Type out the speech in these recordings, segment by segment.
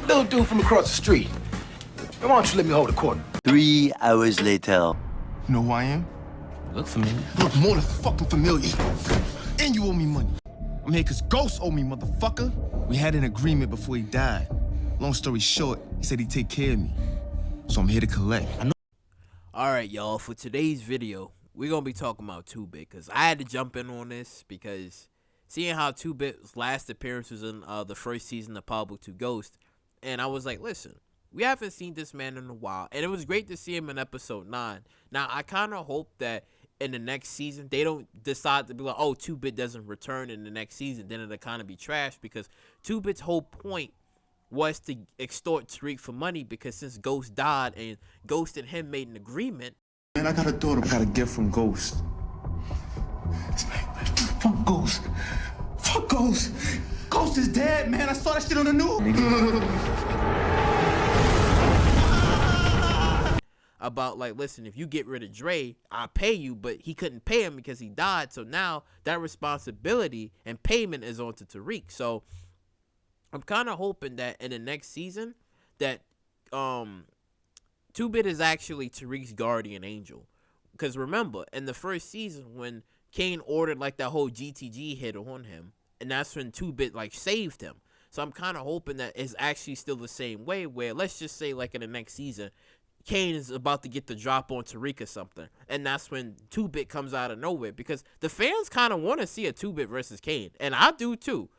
Little dude from across the street. Why don't you let me hold the corner? 3 hours later. You know who I am? Look familiar. Look more than fucking familiar. And you owe me money. I'm here because Ghost owe me, motherfucker. We had an agreement before he died. Long story short, he said he'd take care of me. So I'm here to collect. Alright, y'all, for today's video, we're going to be talking about 2-Bit, because I had to jump in on this, because seeing how 2-Bit's last appearance was in the first season of Pablo 2 Ghost, and I was like, listen, we haven't seen this man in a while, and it was great to see him in episode 9. Now, I kind of hope that in the next season, they don't decide to be like, oh, 2-Bit doesn't return in the next season, then it'll kind of be trash, because 2-Bit's whole point was to extort Tariq for money, because since Ghost died and Ghost and him made an agreement. Man, I got a daughter, got a gift from Ghost. Fuck Ghost. Fuck Ghost. Ghost is dead, man. I saw that shit on the news. About like, listen, if you get rid of Dre, I'll pay you, but he couldn't pay him because he died. So now that responsibility and payment is on to Tariq. So I'm kind of hoping that in the next season that 2-Bit is actually Tariq's guardian angel. Because remember, in the first season when Kane ordered like that whole GTG hit on him, and that's when 2-Bit like saved him. So I'm kind of hoping that it's actually still the same way, where let's just say like in the next season, Kane is about to get the drop on Tariq or something, and that's when 2-Bit comes out of nowhere, because the fans kind of want to see a 2-Bit versus Kane, and I do too,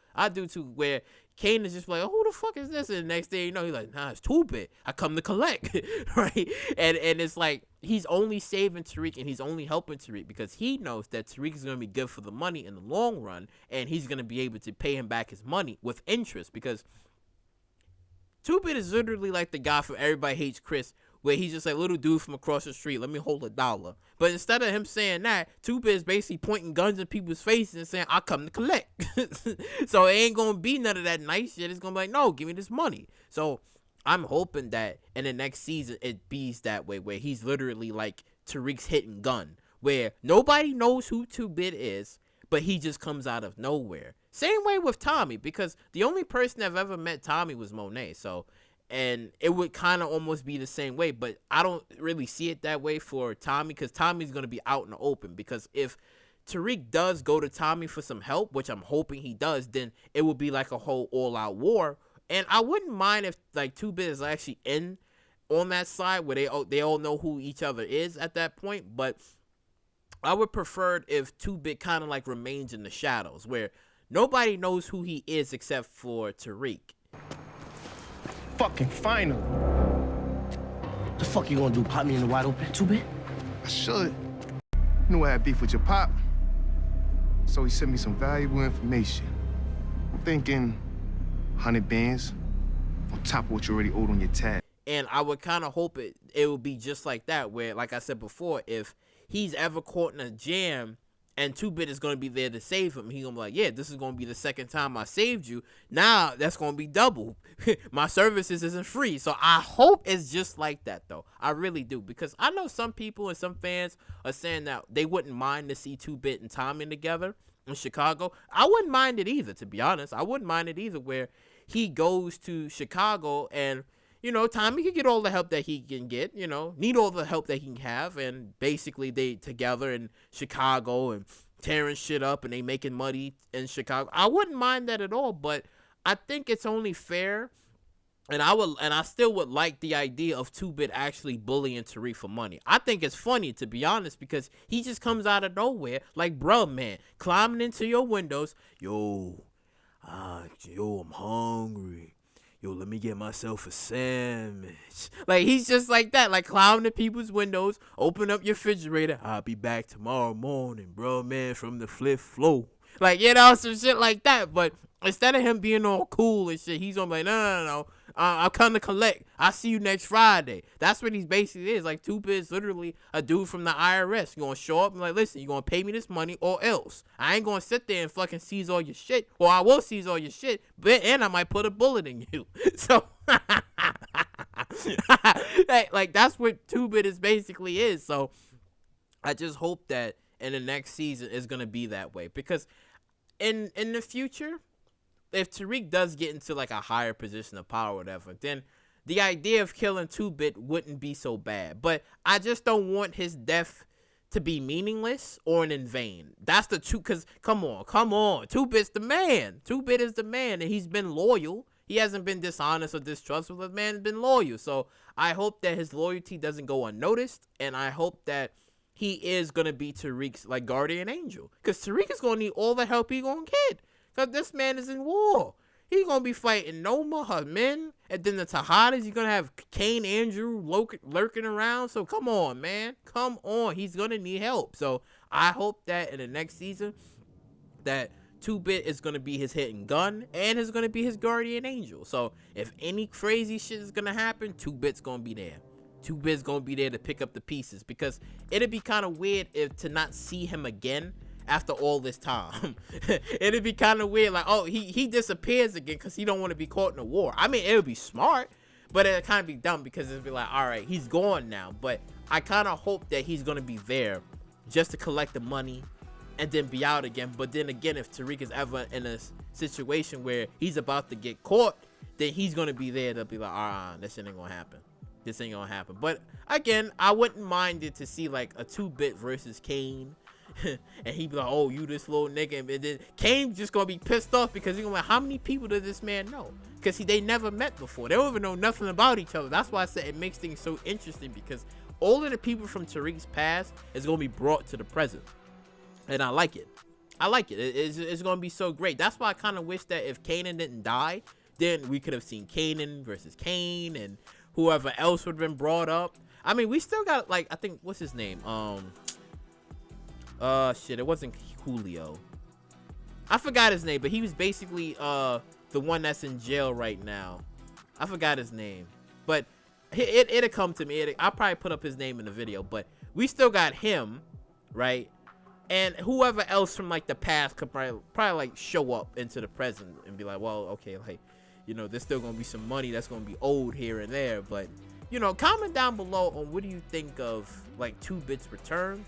where Kane is just like, oh, who the fuck is this? And the next day, you know, he's like, nah, it's 2-Bit. I come to collect, right? And it's like, he's only saving Tariq and he's only helping Tariq because he knows that Tariq is going to be good for the money in the long run, and he's going to be able to pay him back his money with interest, because 2-Bit is literally like the guy from Everybody Hates Chris, where he's just like, little dude from across the street, let me hold $1. But instead of him saying that, 2-Bit is basically pointing guns in people's faces and saying, I come to collect. So it ain't going to be none of that nice shit. It's going to be like, no, give me this money. So I'm hoping that in the next season, it bees that way, where he's literally like Tariq's hitting gun, where nobody knows who 2-Bit is, but he just comes out of nowhere. Same way with Tommy, because the only person I've ever met Tommy was Monet. So, and it would kind of almost be the same way, but I don't really see it that way for Tommy, because Tommy's going to be out in the open. Because if Tariq does go to Tommy for some help, which I'm hoping he does, then it would be like a whole all-out war. And I wouldn't mind if like 2-Bit is actually in on that side where they all know who each other is at that point. But I would prefer if 2-Bit kind of like remains in the shadows, where nobody knows who he is except for Tariq. Fucking final. The fuck you gonna do? Pop me in the wide open? 2-Bit? I should. You know I had beef with your pop. So he sent me some valuable information. I'm thinking 100 bands on top of what you already owed on your tab. And I would kind of hope it would be just like that, where, like I said before, if he's ever caught in a jam and 2-Bit is going to be there to save him, he's going to be like, yeah, this is going to be the second time I saved you. Now that's going to be double. My services isn't free. So I hope it's just like that, though. I really do. Because I know some people and some fans are saying that they wouldn't mind to see 2-Bit and Tommy together in Chicago. I wouldn't mind it either, to be honest. I wouldn't mind it either, where he goes to Chicago and, you know, Tommy can get all the help that he can get, you know, need all the help that he can have. And basically they together in Chicago and tearing shit up and they making money in Chicago. I wouldn't mind that at all, but I think it's only fair. And I still would like the idea of 2-Bit actually bullying Tariq for money. I think it's funny, to be honest, because he just comes out of nowhere like, bruh, man, climbing into your windows. Yo, I'm hungry. Yo, let me get myself a sandwich. Like, he's just like that, like climbing to people's windows, open up your refrigerator. I'll be back tomorrow morning, bro, man, from the fifth floor. Like, you know, some shit like that. But instead of him being all cool and shit, he's gonna be like, no. I'll come to collect. I'll see you next Friday. That's what he basically is. Like, 2-Bit is literally a dude from the IRS. You gonna show up and like, listen, you gonna pay me this money or else. I ain't gonna sit there and fucking seize all your shit. Or I will seize all your shit, and I might put a bullet in you. So, like, that's what 2-Bit is basically is. So, I just hope that in the next season is gonna be that way. Because in the future, if Tariq does get into like a higher position of power or whatever, then the idea of killing 2-Bit wouldn't be so bad. But I just don't want his death to be meaningless or in vain. That's the two, because come on. 2-Bit's the man. 2-Bit is the man, and he's been loyal. He hasn't been dishonest or distrustful. The man's been loyal. So I hope that his loyalty doesn't go unnoticed, and I hope that he is going to be Tariq's like guardian angel. Because Tariq is going to need all the help he going to get. Because this man is in war. He's going to be fighting Noma, her men, and then the Tejadas. You're going to have Kane Andrew lurking around. So come on, man. Come on. He's going to need help. So I hope that in the next season that 2-Bit is going to be his hidden gun and is going to be his guardian angel. So if any crazy shit is going to happen, 2-Bit's going to be there. 2-Bit's going to be there to pick up the pieces, because it'd be kind of weird if to not see him again after all this time. It'd be kind of weird, like, oh, he disappears again because he don't want to be caught in a war. I mean, it would be smart, but it'd kind of be dumb, because it'd be like, all right, he's gone now. But I kind of hope that he's going to be there just to collect the money and then be out again. But then again, if Tariq is ever in a situation where he's about to get caught, then he's going to be there to be like, this shit ain't going to happen. This ain't going to happen. But again, I wouldn't mind it to see like a 2-Bit versus Kane. And he'd be like, oh, you this little nigga. And then Kane's just gonna be pissed off, because he's gonna be like, how many people does this man know? Because they never met before. They don't even know nothing about each other. That's why I said it makes things so interesting, because all of the people from Tariq's past is gonna be brought to the present. And I like it. I like it. It's gonna be so great. That's why I kind of wish that if Kanan didn't die, then we could have seen Kanan versus Kane, and whoever else would have been brought up. I mean, we still got, like, I think, what's his name? Shit, it wasn't Julio. I forgot his name, but he was basically the one that's in jail right now. I forgot his name, but it'll come to me. I'll probably put up his name in the video, but we still got him, right? And whoever else from like the past could probably like show up into the present and be like, well, okay, like, you know, there's still gonna be some money that's gonna be owed here and there. But, you know, comment down below on what do you think of like 2-Bit's return.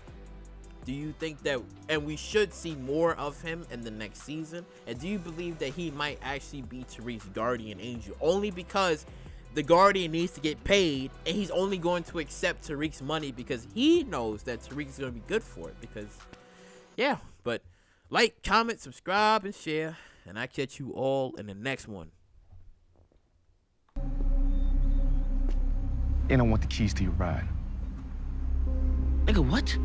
Do you think that, and we should see more of him in the next season? And do you believe that he might actually be Tariq's guardian angel? Only because the guardian needs to get paid, and he's only going to accept Tariq's money because he knows that Tariq's going to be good for it. Because, yeah, but like, comment, subscribe, and share. And I catch you all in the next one. And I want the keys to your ride. Nigga, what?